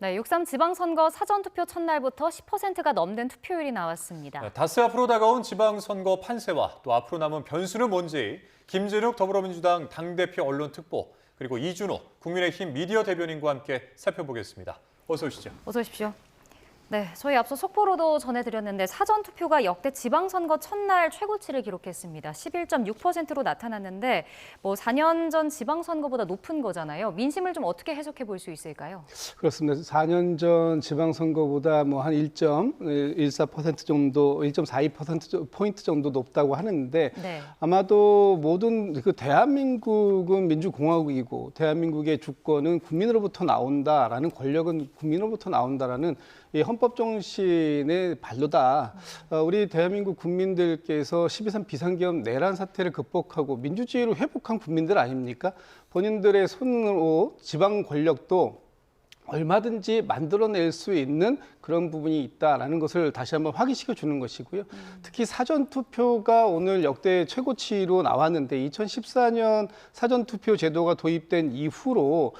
네, 6.3 지방선거 사전투표 첫날부터 10%가 넘는 투표율이 나왔습니다. 네, 닷새 앞으로 다가온 지방선거 판세와 또 앞으로 남은 변수는 뭔지 김진욱 더불어민주당 당대표 언론특보 그리고 이준호 국민의힘 미디어 대변인과 함께 살펴보겠습니다. 어서 오시죠. 어서 오십시오. 네, 저희 앞서 속보로도 전해드렸는데 사전투표가 역대 지방선거 첫날 최고치를 기록했습니다. 11.6%로 나타났는데 4년 전 지방선거보다 높은 거잖아요. 민심을 좀 어떻게 해석해 볼 수 있을까요? 그렇습니다. 4년 전 지방선거보다 한 1.14% 정도, 1.42%포인트 정도 높다고 하는데 네. 아마도 모든 대한민국은 민주공화국이고 대한민국의 주권은 국민으로부터 나온다라는 권력은 국민으로부터 나온다라는 이 헌법 정신의 발로다. 우리 대한민국 국민들께서 12.3 비상기업 내란 사태를 극복하고 민주주의를 회복한 국민들 아닙니까? 본인들의 손으로 지방 권력도 얼마든지 만들어낼 수 있는 그런 부분이 있다라는 것을 다시 한번 확인시켜 주는 것이고요. 특히 사전투표가 오늘 역대 최고치로 나왔는데 2014년 사전투표 제도가 도입된 이후로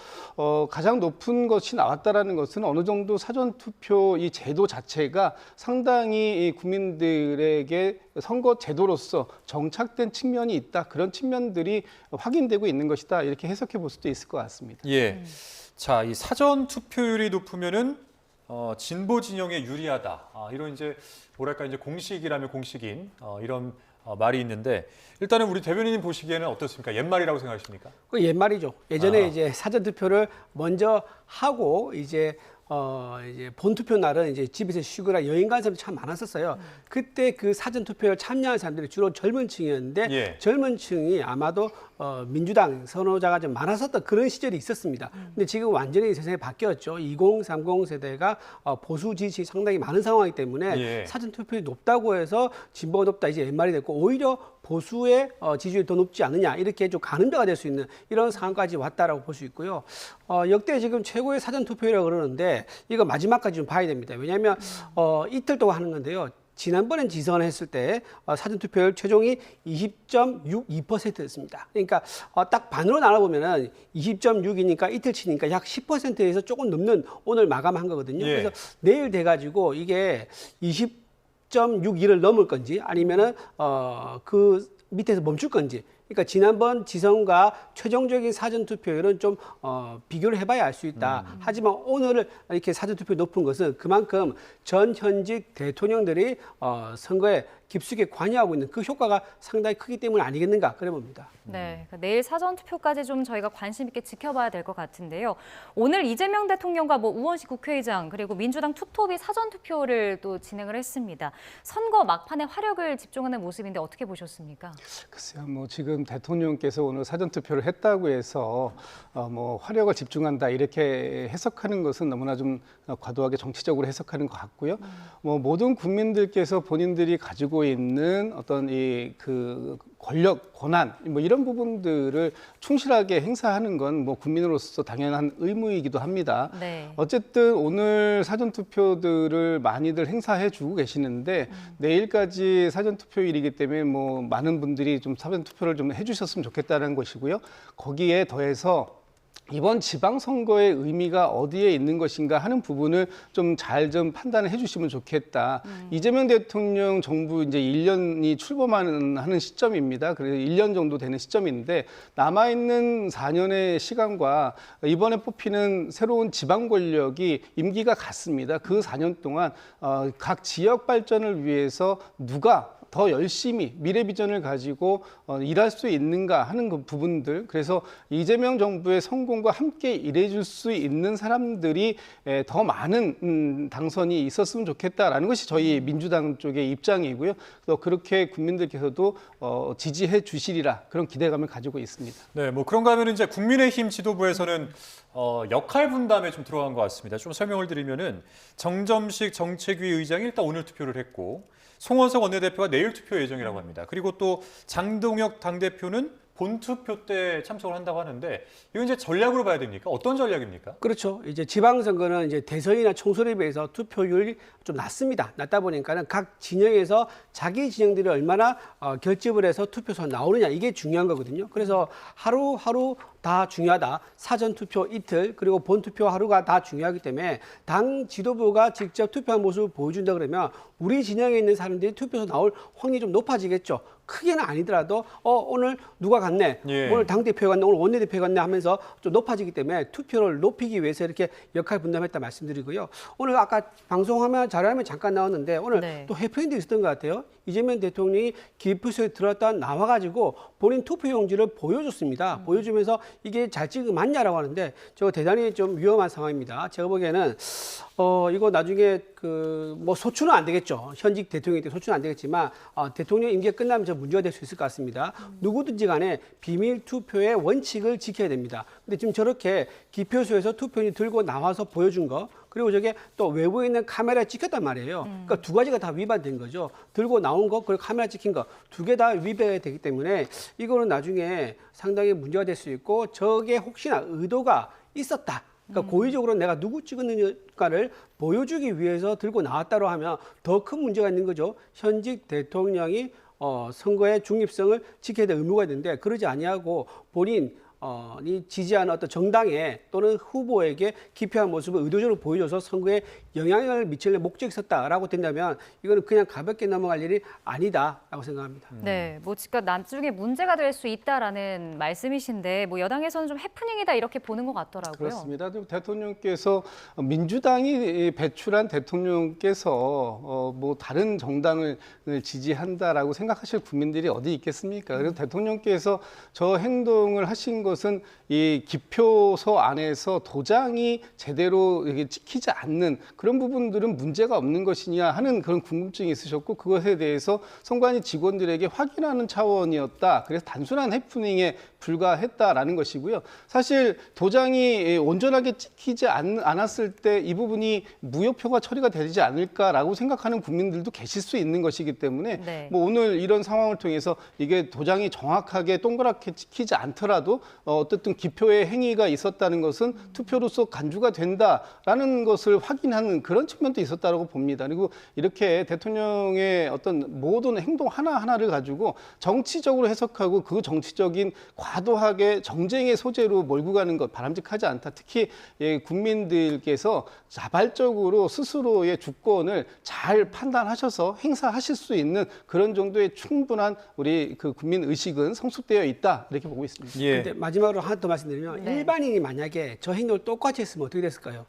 가장 높은 것이 나왔다라는 것은 어느 정도 사전투표 이 제도 자체가 상당히 이 국민들에게 선거 제도로서 정착된 측면이 있다. 그런 측면들이 확인되고 있는 것이다. 이렇게 해석해 볼 수도 있을 것 같습니다. 예. 자, 이 사전 투표율이 높으면은 진보 진영에 유리하다. 이런 이제 공식이라면 공식인 이런 말이 있는데 일단은 우리 대변인님 보시기에는 어떻습니까? 옛말이라고 생각하십니까? 그 옛말이죠. 예전에 이제 사전 투표를 먼저 하고 이제 본투표 날은 이제 집에서 쉬거나 여행 간 사람들이 참 많았었어요. 그때 그 사전 투표를 참여한 사람들이 주로 젊은 층이었는데 예. 젊은 층이 아마도 민주당 선호자가 좀 많았었던 그런 시절이 있었습니다. 근데 지금 완전히 세상이 바뀌었죠. 2030 세대가 보수 지지층이 상당히 많은 상황이기 때문에 예. 사전 투표율이 높다고 해서 진보가 높다 이제 옛말이 됐고 오히려 보수의 지지율이 더 높지 않느냐 이렇게 좀 가늠자가 될 수 있는 이런 상황까지 왔다라고 볼 수 있고요. 역대 지금 최고의 사전 투표율이라고 그러는데 이거 마지막까지 좀 봐야 됩니다. 왜냐하면 이틀 동안 하는 건데요. 지난번엔 지선을 했을 때 사전투표율 최종이 20.62%였습니다. 그러니까 딱 반으로 나눠보면은 20.6이니까 이틀 치니까 약 10%에서 조금 넘는 오늘 마감한 거거든요. 예. 그래서 내일 돼가지고 이게 20.61을 넘을 건지 아니면은 그 밑에서 멈출 건지. 그러니까 지난번 지선과 최종적인 사전투표율은 좀 비교를 해봐야 알 수 있다. 하지만 오늘 이렇게 사전투표 높은 것은 그만큼 전 현직 대통령들이 선거에 깊숙이 관여하고 있는 그 효과가 상당히 크기 때문 아니겠는가 그래 봅니다. 네, 내일 사전투표까지 좀 저희가 관심 있게 지켜봐야 될 것 같은데요. 오늘 이재명 대통령과 우원식 국회의장 그리고 민주당 투톱이 사전투표를 또 진행을 했습니다. 선거 막판에 화력을 집중하는 모습인데 어떻게 보셨습니까? 글쎄요, 지금 대통령께서 오늘 사전투표를 했다고 해서 화력을 집중한다 이렇게 해석하는 것은 너무나 좀 과도하게 정치적으로 해석하는 것 같고요. 모든 국민들께서 본인들이 가지고 있는 어떤 그 권력, 권한 이런 부분들을 충실하게 행사하는 건 국민으로서 당연한 의무이기도 합니다. 네. 어쨌든 오늘 사전투표들을 많이들 행사해 주고 계시는데 내일까지 사전투표일이기 때문에 많은 분들이 좀 사전투표를 좀 해주셨으면 좋겠다는 것이고요. 거기에 더해서 이번 지방선거의 의미가 어디에 있는 것인가 하는 부분을 좀 잘 판단을 해주시면 좋겠다. 이재명 대통령 정부 이제 1년이 출범하는 시점입니다. 그래서 1년 정도 되는 시점인데 남아있는 4년의 시간과 이번에 뽑히는 새로운 지방 권력이 임기가 같습니다. 그 4년 동안 각 지역 발전을 위해서 누가 더 열심히 미래 비전을 가지고 일할 수 있는가 하는 그 부분들. 그래서 이재명 정부의 성공과 함께 일해줄 수 있는 사람들이 더 많은 당선이 있었으면 좋겠다라는 것이 저희 민주당 쪽의 입장이고요. 또 그렇게 국민들께서도 지지해 주시리라 그런 기대감을 가지고 있습니다. 네, 그런가 하면 이제 국민의힘 지도부에서는 역할 분담에 좀 들어간 것 같습니다. 좀 설명을 드리면은 정점식 정책위 의장이 일단 오늘 투표를 했고 송원석 원내대표가 내일 투표 예정이라고 합니다. 그리고 또 장동혁 당대표는 본투표 때 참석을 한다고 하는데 이건 이제 전략으로 봐야 됩니까? 어떤 전략입니까? 그렇죠. 이제 지방선거는 이제 대선이나 총선에 비해서 투표율이 좀 낮습니다. 낮다 보니까는 각 진영에서 자기 진영들이 얼마나 결집을 해서 투표소 나오느냐 이게 중요한 거거든요. 그래서 하루하루 다 중요하다. 사전 투표 이틀 그리고 본 투표 하루가 다 중요하기 때문에 당 지도부가 직접 투표한 모습을 보여준다 그러면 우리 진영에 있는 사람들이 투표에서 나올 확률이 좀 높아지겠죠. 크게는 아니더라도 오늘 누가 갔네, 예. 오늘 당대표가 갔네, 오늘 원내대표가 갔네 하면서 좀 높아지기 때문에 투표를 높이기 위해서 이렇게 역할 분담했다 말씀드리고요. 오늘 아까 방송화면 자료화면 잠깐 나왔는데 오늘 네. 또 해프닝도 있었던 것 같아요. 이재명 대통령이 기표소에 들어왔다 나와가지고 본인 투표용지를 보여줬습니다. 보여주면서 이게 잘 찍은 거 맞냐라고 하는데 저거 대단히 좀 위험한 상황입니다. 제가 보기에는 이거 나중에 뭐 소추는 안 되겠죠. 현직 대통령이 소추는 안 되겠지만 대통령 임기가 끝나면 저 문제가 될 수 있을 것 같습니다. 누구든지 간에 비밀 투표의 원칙을 지켜야 됩니다. 근데 지금 저렇게 기표소에서 투표용지 들고 나와서 보여준 거 그리고 저게 또 외부에 있는 카메라에 찍혔단 말이에요. 그러니까 두 가지가 다 위반된 거죠. 들고 나온 거 그리고 카메라 찍힌 거 두 개 다 위반이 되기 때문에 이거는 나중에 상당히 문제가 될 수 있고 저게 혹시나 의도가 있었다. 그러니까 고의적으로 내가 누구 찍었는가를 보여주기 위해서 들고 나왔다고 하면 더 큰 문제가 있는 거죠. 현직 대통령이 선거의 중립성을 지켜야 될 의무가 있는데 그러지 아니하고 본인 이 지지하는 어떤 정당에 또는 후보에게 기표한 모습을 의도적으로 보여줘서 선거에 영향을 미칠 목적이 있었다라고 된다면 이거는 그냥 가볍게 넘어갈 일이 아니다라고 생각합니다. 네, 뭐 그러니까 나중에 문제가 될 수 있다라는 말씀이신데 뭐 여당에서는 좀 해프닝이다 이렇게 보는 것 같더라고요. 그렇습니다. 대통령께서 민주당이 배출한 대통령께서 뭐 다른 정당을 지지한다라고 생각하실 국민들이 어디 있겠습니까? 그래서 대통령께서 저 행동을 하신 것은 이 기표소 안에서 도장이 제대로 이게 찍히지 않는 그런 부분들은 문제가 없는 것이냐 하는 그런 궁금증이 있으셨고 그것에 대해서 선관위 직원들에게 확인하는 차원이었다. 그래서 단순한 해프닝에 불과했다라는 것이고요. 사실 도장이 온전하게 찍히지 않았을 때 이 부분이 무효표가 처리가 되지 않을까라고 생각하는 국민들도 계실 수 있는 것이기 때문에 네. 뭐 오늘 이런 상황을 통해서 이게 도장이 정확하게 동그랗게 찍히지 않더라도 어쨌든 기표의 행위가 있었다는 것은 투표로서 간주가 된다라는 것을 확인하는 그런 측면도 있었다고 봅니다. 그리고 이렇게 대통령의 어떤 모든 행동 하나하나를 가지고 정치적으로 해석하고 그 정치적인 과도하게 정쟁의 소재로 몰고 가는 것 바람직하지 않다. 특히 국민들께서 자발적으로 스스로의 주권을 잘 판단하셔서 행사하실 수 있는 그런 정도의 충분한 우리 그 국민 의식은 성숙되어 있다 이렇게 보고 있습니다. 예. 근데 마지막으로 하나 더 말씀드리면 네. 일반인이 만약에 저 행동을 똑같이 했으면 어떻게 됐을까요?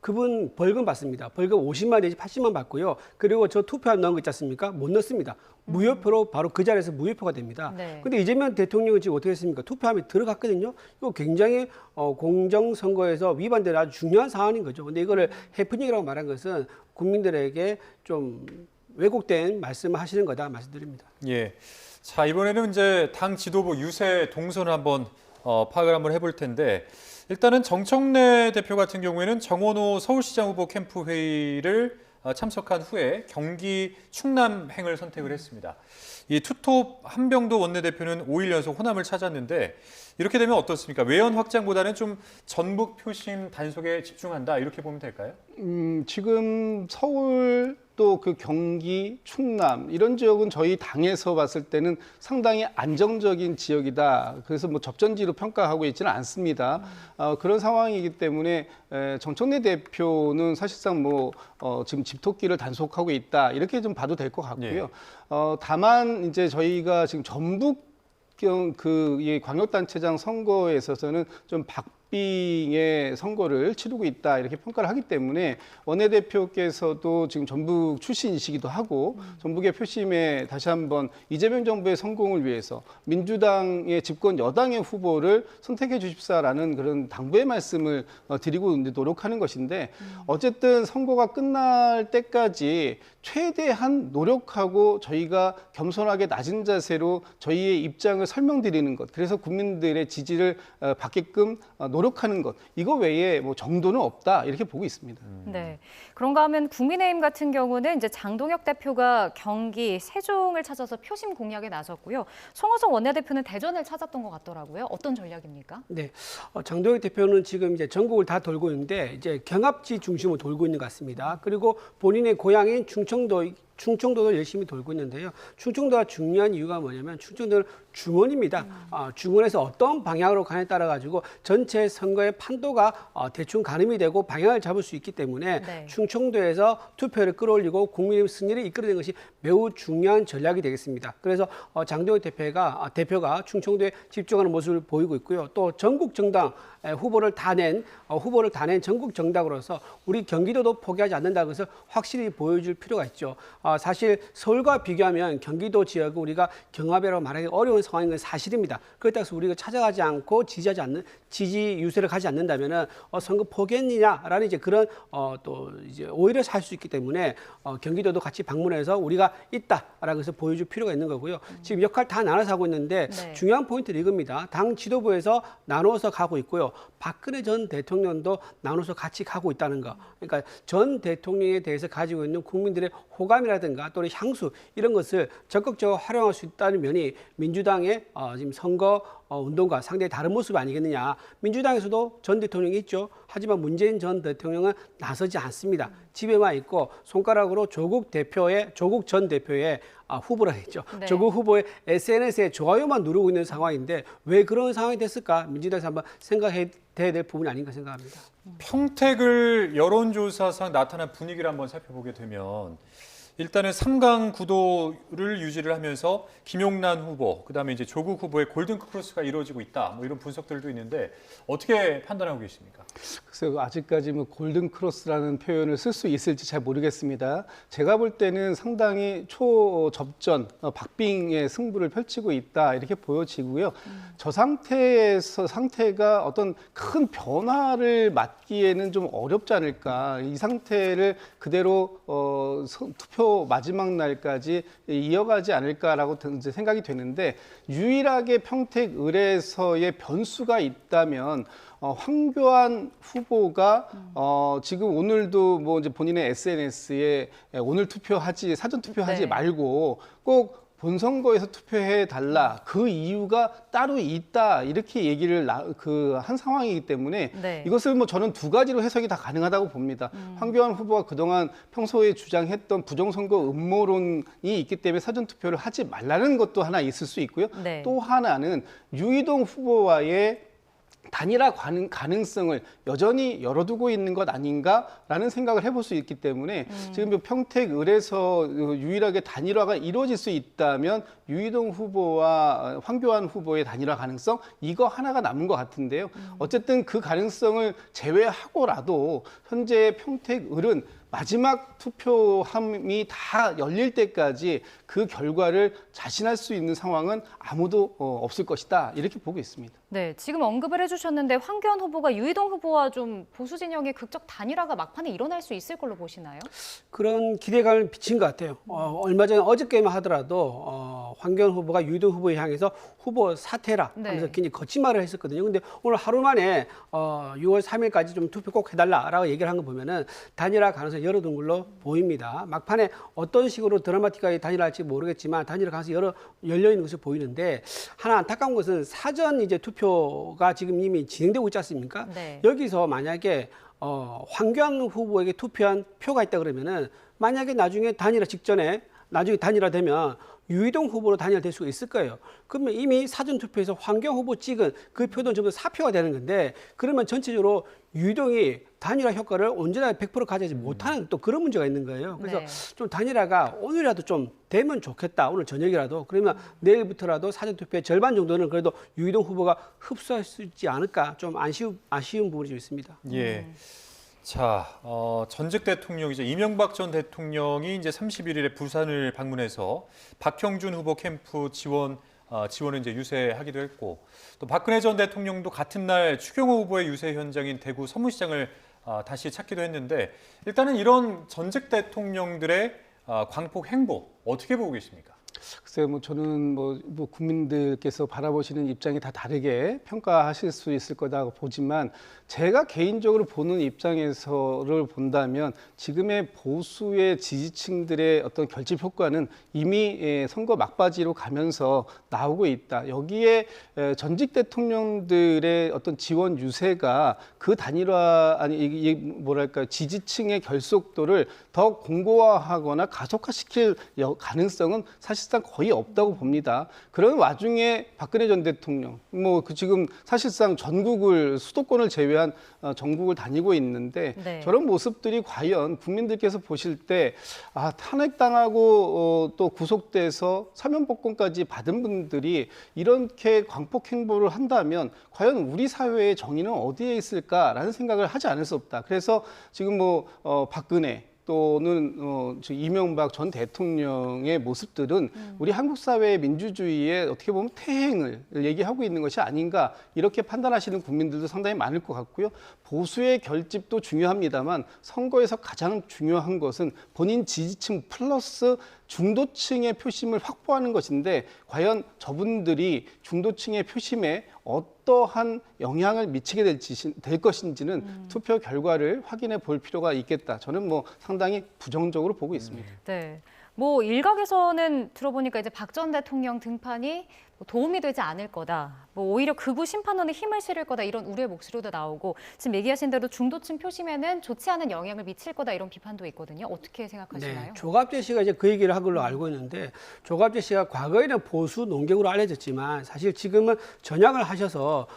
그분 벌금 받습니다. 벌금 50만 내지 80만 받고요. 그리고 저 투표함 넣은 거 있지 않습니까? 못 넣습니다. 무효표로 바로 그 자리에서 무효표가 됩니다. 네. 근데 이재명 대통령은 지금 어떻게 했습니까? 투표함이 들어갔거든요. 이거 굉장히 공정선거에서 위반되는 아주 중요한 사안인 거죠. 근데 이거를 해프닝이라고 말한 것은 국민들에게 좀 왜곡된 말씀을 하시는 거다 말씀드립니다. 예. 자, 이번에는 이제 당 지도부 유세 동선을 한번 파악을 한번 해볼 텐데 일단은 정청래 대표 같은 경우에는 정원호 서울시장 후보 캠프 회의를 참석한 후에 경기 충남행을 선택을 했습니다. 이 투톱 한병도 원내대표는 5일 연속 호남을 찾았는데 이렇게 되면 어떻습니까? 외연 확장보다는 좀 전북 표심 단속에 집중한다 이렇게 보면 될까요? 지금 서울 또 그 경기, 충남 이런 지역은 저희 당에서 봤을 때는 상당히 안정적인 지역이다. 그래서 뭐 접전지로 평가하고 있지는 않습니다. 그런 상황이기 때문에 정청래 대표는 사실상 뭐 지금 집토끼를 단속하고 있다 이렇게 좀 봐도 될 것 같고요. 다만 이제 저희가 지금 전북 이 광역단체장 선거에 있어서는 좀 박빙의 선거를 치르고 있다 이렇게 평가를 하기 때문에 원내대표께서도 지금 전북 출신이시기도 하고 전북의 표심에 다시 한번 이재명 정부의 성공을 위해서 민주당의 집권 여당의 후보를 선택해 주십사라는 그런 당부의 말씀을 드리고 이제 노력하는 것인데 어쨌든 선거가 끝날 때까지 최대한 노력하고 저희가 겸손하게 낮은 자세로 저희의 입장을 설명드리는 것, 그래서 국민들의 지지를 받게끔 노력하는 것, 이거 외에 뭐 정도는 없다 이렇게 보고 있습니다. 네. 그런가 하면 국민의힘 같은 경우는 이제 장동혁 대표가 경기, 세종을 찾아서 표심 공략에 나섰고요. 송호석 원내대표는 대전을 찾았던 것 같더라고요. 어떤 전략입니까? 네, 장동혁 대표는 지금 이제 전국을 다 돌고 있는데 이제 경합지 중심으로 돌고 있는 것 같습니다. 그리고 본인의 고향인 충청도 충청도도 열심히 돌고 있는데요. 충청도가 중요한 이유가 뭐냐면 충청도는 중원입니다. 중원에서 어떤 방향으로 가냐에 따라 가지고 전체 선거의 판도가 대충 가늠이 되고 방향을 잡을 수 있기 때문에 네. 충청도에서 투표를 끌어올리고 국민의 승리를 이끌어내는 것이 매우 중요한 전략이 되겠습니다. 그래서 장동혁 대표가 충청도에 집중하는 모습을 보이고 있고요. 또 전국 정당 후보를 다 낸 전국 정당으로서 우리 경기도도 포기하지 않는다는 것을 확실히 보여줄 필요가 있죠. 사실 서울과 비교하면 경기도 지역은 우리가 경합이라고 말하기 어려운 상황인 건 사실입니다. 그렇다고 해서 우리가 찾아가지 않고 지지 유세를 가지 않는다면은 선거 포기했느냐라는 이제 그런 또 이제 오히려 살 수 있기 때문에 경기도도 같이 방문해서 우리가 있다라는 것을 보여줄 필요가 있는 거고요. 지금 역할 다 나눠서 하고 있는데 네. 중요한 포인트는 이겁니다. 당 지도부에서 나눠서 가고 있고요. 박근혜 전 대통령도 나눠서 같이 가고 있다는 거. 그러니까 전 대통령에 대해서 가지고 있는 국민들의 호감이라든가 또는 향수 이런 것을 적극적으로 활용할 수 있다는 면이 민주당의 지금 선거 운동과 상당히 다른 모습 아니겠느냐. 민주당에서도 전 대통령이 있죠. 하지만 문재인 전 대통령은 나서지 않습니다. 집에만 있고 손가락으로 조국 전 대표의 후보라 했죠. 네. 조국 후보의 SNS에 좋아요만 누르고 있는 상황인데 왜 그런 상황이 됐을까? 민주당에서 한번 생각해야 될 부분이 아닌가 생각합니다. 평택을 여론조사상 나타난 분위기를 한번 살펴보게 되면 일단은 3강 구도를 유지를 하면서 김용남 후보, 그다음에 이제 조국 후보의 골든 크로스가 이루어지고 있다. 뭐 이런 분석들도 있는데 어떻게 판단하고 계십니까? 글쎄요, 아직까지 뭐 골든 크로스라는 표현을 쓸 수 있을지 잘 모르겠습니다. 제가 볼 때는 상당히 초접전, 박빙의 승부를 펼치고 있다 이렇게 보여지고요. 저 상태가 어떤 큰 변화를 맞기에는 좀 어렵지 않을까. 이 상태를 그대로 투표 마지막 날까지 이어가지 않을까라고 이제 생각이 되는데 유일하게 평택 을에서의 변수가 있다면 황교안 후보가 지금 오늘도 뭐 이제 본인의 SNS에 오늘 투표하지 사전 투표하지 네. 말고 꼭 본선거에서 투표해 달라 그 이유가 따로 있다 이렇게 얘기를 한 상황이기 때문에 네. 이것을 뭐 저는 두 가지로 해석이 다 가능하다고 봅니다. 황교안 후보가 그동안 평소에 주장했던 부정선거 음모론이 있기 때문에 사전 투표를 하지 말라는 것도 하나 있을 수 있고요. 네. 또 하나는 유이동 후보와의 단일화 가능성을 여전히 열어두고 있는 것 아닌가라는 생각을 해볼 수 있기 때문에 지금 평택 을에서 유일하게 단일화가 이루어질 수 있다면 유이동 후보와 황교안 후보의 단일화 가능성 이거 하나가 남은 것 같은데요. 어쨌든 그 가능성을 제외하고라도 현재 평택 을은 마지막 투표함이 다 열릴 때까지 그 결과를 자신할 수 있는 상황은 아무도 없을 것이다 이렇게 보고 있습니다. 네, 지금 언급을 해주셨는데 황교안 후보가 유이동 후보와 좀 보수 진영의 극적 단일화가 막판에 일어날 수 있을 걸로 보시나요? 그런 기대감을 비친 것 같아요. 얼마 전에 어저께만 하더라도 황교안 후보가 유이동 후보에 향해서 후보 사퇴라 하면서 네. 굉장히 거친 말을 했었거든요. 근데 오늘 하루 만에 6월 3일까지 좀 투표 꼭 해달라라고 얘기를 한 거 보면은 단일화 가능성이 열어둔 걸로 보입니다. 막판에 어떤 식으로 드라마틱하게 단일화할지 모르겠지만 단일화 가능성이 열려 있는 것을 보이는데 하나 안타까운 것은 사전 이제 투표가 지금 이미 진행되고 있지 않습니까? 네. 여기서 만약에 황교안 후보에게 투표한 표가 있다 그러면은 만약에 나중에 단일화되면 유이동 후보로 단일화될 수가 있을 거예요. 그러면 이미 사전 투표에서 황교안 후보 찍은 그 표도 전부 사표가 되는 건데 그러면 전체적으로 유이동이 단일화 효과를 언제나 100% 가져지 못하는 또 그런 문제가 있는 거예요. 그래서 네. 좀 단일화가 오늘이라도 좀 되면 좋겠다. 오늘 저녁이라도. 그러면 내일부터라도 사전 투표의 절반 정도는 그래도 유이동 후보가 흡수할 수 있지 않을까. 좀 아쉬운 부분이 좀 있습니다. 예. 자, 전직 대통령이죠. 이명박 전 대통령이 이제 31일에 부산을 방문해서 박형준 후보 캠프 지원을 이제 유세하기도 했고, 또 박근혜 전 대통령도 같은 날 추경호 후보의 유세 현장인 대구 서문시장을 다시 찾기도 했는데, 일단은 이런 전직 대통령들의 광폭 행보 어떻게 보고 계십니까? 글쎄요, 뭐 저는 뭐 국민들께서 바라보시는 입장이 다 다르게 평가하실 수 있을 거다고 보지만 제가 개인적으로 보는 입장에서를 본다면 지금의 보수의 지지층들의 어떤 결집 효과는 이미 선거 막바지로 가면서 나오고 있다. 여기에 전직 대통령들의 어떤 지원 유세가 그 단일화 아니 이게 뭐랄까 지지층의 결속도를 더 공고화하거나 가속화시킬 가능성은 사실상 거의 없다고 봅니다. 그런 와중에 박근혜 전 대통령, 지금 사실상 전국을 수도권을 제외한 전국을 다니고 있는데 네. 저런 모습들이 과연 국민들께서 보실 때 탄핵당하고 또 구속돼서 사면복권까지 받은 분들이 이렇게 광폭 행보를 한다면 과연 우리 사회의 정의는 어디에 있을까라는 생각을 하지 않을 수 없다. 그래서 지금 박근혜 또는 이명박 전 대통령의 모습들은 우리 한국 사회의 민주주의의 어떻게 보면 퇴행을 얘기하고 있는 것이 아닌가 이렇게 판단하시는 국민들도 상당히 많을 것 같고요. 보수의 결집도 중요합니다만 선거에서 가장 중요한 것은 본인 지지층 플러스 중도층의 표심을 확보하는 것인데 과연 저분들이 중도층의 표심에 어떠한 영향을 미치게 될 것인지는 투표 결과를 확인해 볼 필요가 있겠다. 저는 상당히 부정적으로 보고 있습니다. 네. 일각에서는 들어보니까 이제 박 전 대통령 등판이 도움이 되지 않을 거다. 오히려 극우 심판론에 힘을 실을 거다. 이런 우려의 목소리도 나오고 지금 얘기하신 대로 중도층 표심에는 좋지 않은 영향을 미칠 거다. 이런 비판도 있거든요. 어떻게 생각하시나요? 네, 조갑재 씨가 이제 그 얘기를 한 걸로 알고 있는데 조갑재 씨가 과거에는 보수 농객으로 알려졌지만 사실 지금은 전향을 하셔서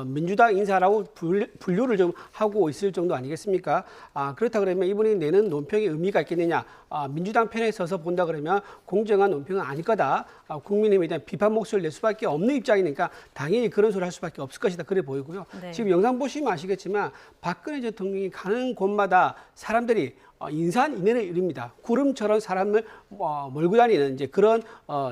민주당 인사라고 분류를 좀 하고 있을 정도 아니겠습니까? 그렇다 그러면 이분이 내는 논평에 의미가 있겠느냐? 민주당 편에 서서 본다 그러면 공정한 논평은 아닐 거다. 국민의힘에 대한 비판 목소리를 낼 수밖에 없는 입장이니까 당연히 그런 소리를 할 수밖에 없을 것이다. 그래 보이고요. 네. 지금 영상 보시면 아시겠지만 박근혜 대통령이 가는 곳마다 사람들이 인산인해를 이룹니다. 구름처럼 사람을 몰고 다니는 이제 그런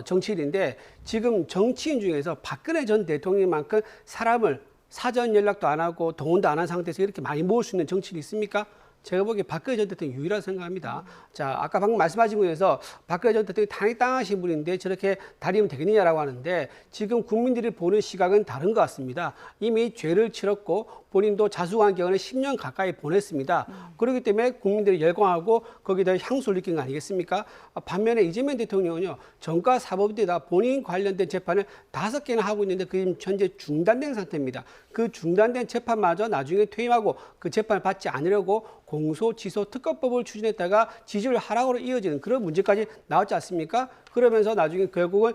정치인인데 지금 정치인 중에서 박근혜 전 대통령만큼 사람을 사전 연락도 안 하고 동원도 안 한 상태에서 이렇게 많이 모을 수 있는 정치인이 있습니까? 제가 보기에 박근혜 전 대통령 유일하다고 생각합니다. 자, 아까 방금 말씀하신 거에서 박근혜 전 대통령이 탄핵당하신 분인데 저렇게 다니면 되겠느냐라고 하는데 지금 국민들이 보는 시각은 다른 것 같습니다. 이미 죄를 치렀고 본인도 자수관경을 10년 가까이 보냈습니다. 그렇기 때문에 국민들이 열광하고 거기다 향수를 느낀 거 아니겠습니까? 반면에 이재명 대통령은요. 정가 사법부에다 본인 관련된 재판을 5개나 하고 있는데 그 현재 중단된 상태입니다. 그 중단된 재판마저 나중에 퇴임하고 그 재판을 받지 않으려고 공소, 취소, 특검법을 추진했다가 지지율 하락으로 이어지는 그런 문제까지 나왔지 않습니까? 그러면서 나중에 결국은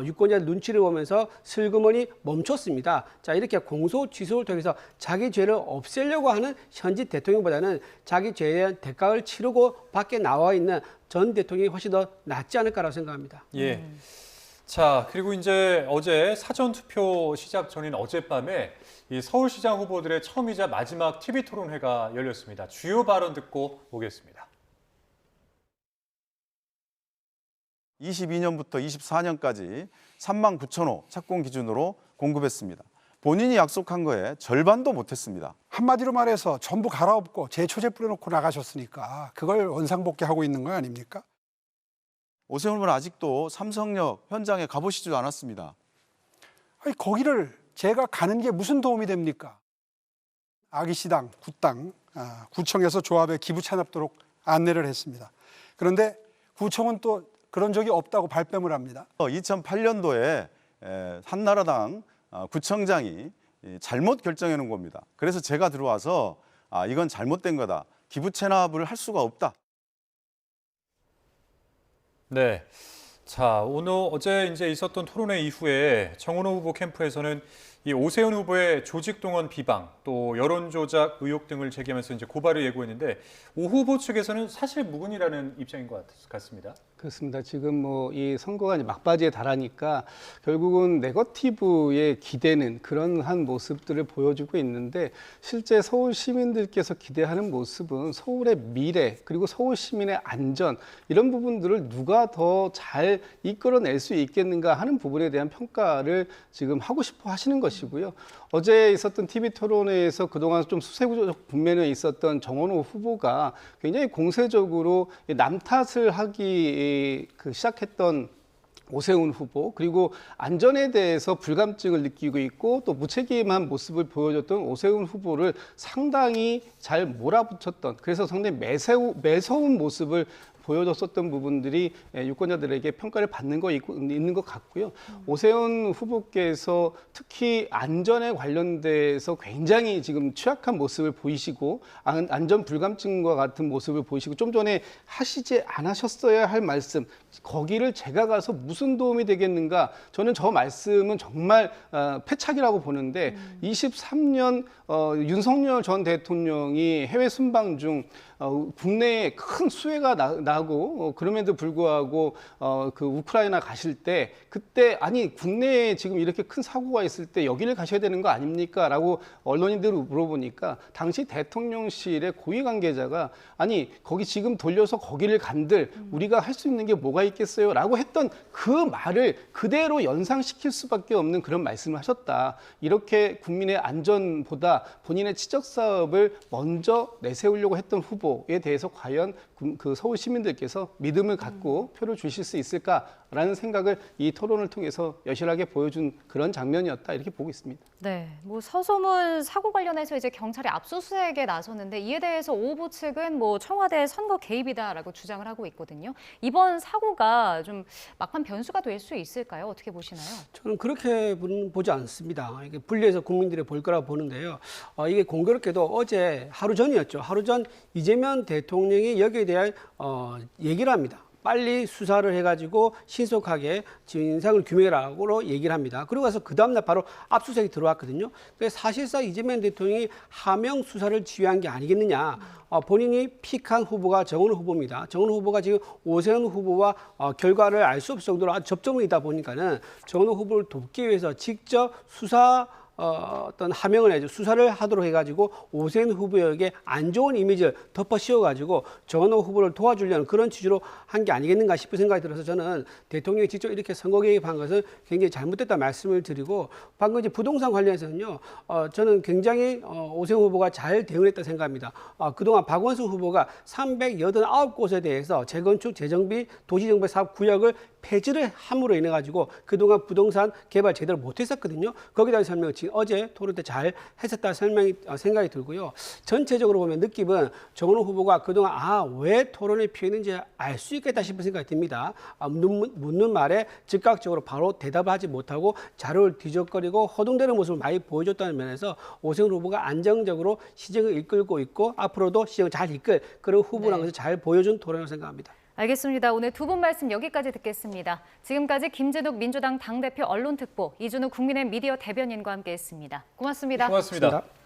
유권자 눈치를 보면서 슬그머니 멈췄습니다. 자, 이렇게 공소, 취소를 통해서 자기 죄를 없애려고 하는 현직 대통령보다는 자기 죄에 대한 대가를 치르고 밖에 나와 있는 전 대통령이 훨씬 더 낫지 않을까라고 생각합니다. 예. 자, 그리고 이제 어제 사전투표 시작 전인 어젯밤에 이 서울시장 후보들의 처음이자 마지막 TV 토론회가 열렸습니다. 주요 발언 듣고 오겠습니다. 22년부터 24년까지 39,000호 착공 기준으로 공급했습니다. 본인이 약속한 거에 절반도 못했습니다. 한마디로 말해서 전부 갈아엎고 재초제 뿌려놓고 나가셨으니까 그걸 원상복귀하고 있는 거 아닙니까? 오세훈 후보는 아직도 삼성역 현장에 가보시지도 않았습니다. 아니, 거기를 제가 가는 게 무슨 도움이 됩니까? 아기시당, 구당, 구청에서 조합에 기부 찬합도록 안내를 했습니다. 그런데 구청은 또 그런 적이 없다고 발뺌을 합니다. 2008년도에 한나라당 구청장이 잘못 결정해 놓은 겁니다. 그래서 제가 들어와서 이건 잘못된 거다. 기부 체납을 할 수가 없다. 네. 자, 어제 이제 있었던 토론회 이후에 정원호 후보 캠프에서는 이 오세훈 후보의 조직 동원 비방, 또 여론 조작 의혹 등을 제기하면서 이제 고발을 예고했는데 오 후보 측에서는 사실 무근이라는 입장인 것 같습니다. 그렇습니다. 지금 이 선거가 이제 막바지에 달하니까 결국은 네거티브에 기대는 그런 한 모습들을 보여주고 있는데 실제 서울 시민들께서 기대하는 모습은 서울의 미래 그리고 서울 시민의 안전 이런 부분들을 누가 더 잘 이끌어낼 수 있겠는가 하는 부분에 대한 평가를 지금 하고 싶어 하시는 것이고요. 어제 있었던 TV 토론회에서 그동안 좀 수세적 분면에 있었던 정원호 후보가 굉장히 공세적으로 남 탓을 하기 시작했던 오세훈 후보, 그리고 안전에 대해서 불감증을 느끼고 있고 또 무책임한 모습을 보여줬던 오세훈 후보를 상당히 잘 몰아붙였던, 그래서 상당히 매서운 모습을 보여줬었던 부분들이 유권자들에게 평가를 받는 거 있는 것 같고요. 오세훈 후보께서 특히 안전에 관련돼서 굉장히 지금 취약한 모습을 보이시고 안전 불감증과 같은 모습을 보이시고 좀 전에 하시지 않으셨어야 할 말씀, 거기를 제가 가서 무슨 도움이 되겠는가? 저는 저 말씀은 정말 패착이라고 보는데 23년 윤석열 전 대통령이 해외 순방 중 국내에 큰 수해가 나고 그럼에도 불구하고 그 우크라이나 가실 때 그때 아니 국내에 지금 이렇게 큰 사고가 있을 때 여기를 가셔야 되는 거 아닙니까? 라고 언론인들이 물어보니까 당시 대통령실의 고위 관계자가 아니 거기 지금 돌려서 거기를 간들 우리가 할 수 있는 게 뭐가 있겠어요? 라고 했던 그 말을 그대로 연상시킬 수밖에 없는 그런 말씀을 하셨다. 이렇게 국민의 안전보다 본인의 치적 사업을 먼저 내세우려고 했던 후보에 대해서 과연 그 서울 시민들께서 믿음을 갖고 표를 주실 수 있을까라는 생각을 이 토론을 통해서 여실하게 보여준 그런 장면이었다 이렇게 보고 있습니다. 네, 뭐 서소문 사고 관련해서 이제 경찰이 압수수색에 나섰는데 이에 대해서 오 후보 측은 뭐 청와대 선거 개입이다라고 주장을 하고 있거든요. 이번 사고가 좀 막판 변수가 될 수 있을까요? 어떻게 보시나요? 저는 그렇게 보지 않습니다. 이게 분리해서 국민들이 볼 거라고 보는데요. 이게 공교롭게도 어제 하루 전이었죠. 하루 전 이재명 대통령이 여기에 대한 얘기를 합니다. 빨리 수사를 해가지고 신속하게 진상을 규명해라고 얘기를 합니다. 그러고 나서 그 다음날 바로 압수수색이 들어왔거든요. 그래서 사실상 이재명 대통령이 하명 수사를 지휘한 게 아니겠느냐. 본인이 픽한 후보가 정은호 후보입니다. 정은호 후보가 지금 오세훈 후보와 결과를 알 수 없을 정도로 아주 접점이다 보니까는 정은호 후보를 돕기 위해서 직접 어떤 하명을 해줘 수사를 하도록 해가지고 오세훈 후보에게 안 좋은 이미지를 덮어 씌워가지고 정은호 후보를 도와주려는 그런 취지로 한 게 아니겠는가 싶은 생각이 들어서 저는 대통령이 직접 이렇게 선거 개입한 것은 굉장히 잘못됐다 말씀을 드리고 방금 이제 부동산 관련해서는요 저는 굉장히 오세훈 후보가 잘 대응했다 생각합니다. 그동안 박원순 후보가 389곳에 대해서 재건축, 재정비, 도시정비 사업 구역을 폐지를 함으로 인해 가지고 그동안 부동산 개발 제대로 못했었거든요. 거기에 대한 설명을 지금 어제 토론 때 잘 했었다 생각이 들고요. 전체적으로 보면 느낌은 정은호 후보가 그동안 왜 토론을 피했는지 알 수 있겠다 싶은 생각이 듭니다. 묻는 말에 즉각적으로 바로 대답을 하지 못하고 자료를 뒤적거리고 허둥대는 모습을 많이 보여줬다는 면에서 오세훈 후보가 안정적으로 시정을 이끌고 있고 앞으로도 시정을 잘 이끌 그런 후보라는 것을 잘 보여준 토론이라고 생각합니다. 알겠습니다. 오늘 두 분 말씀 여기까지 듣겠습니다. 지금까지 김진욱 민주당 당대표 언론특보, 이준우 국민의힘 미디어 대변인과 함께했습니다. 고맙습니다. 고맙습니다.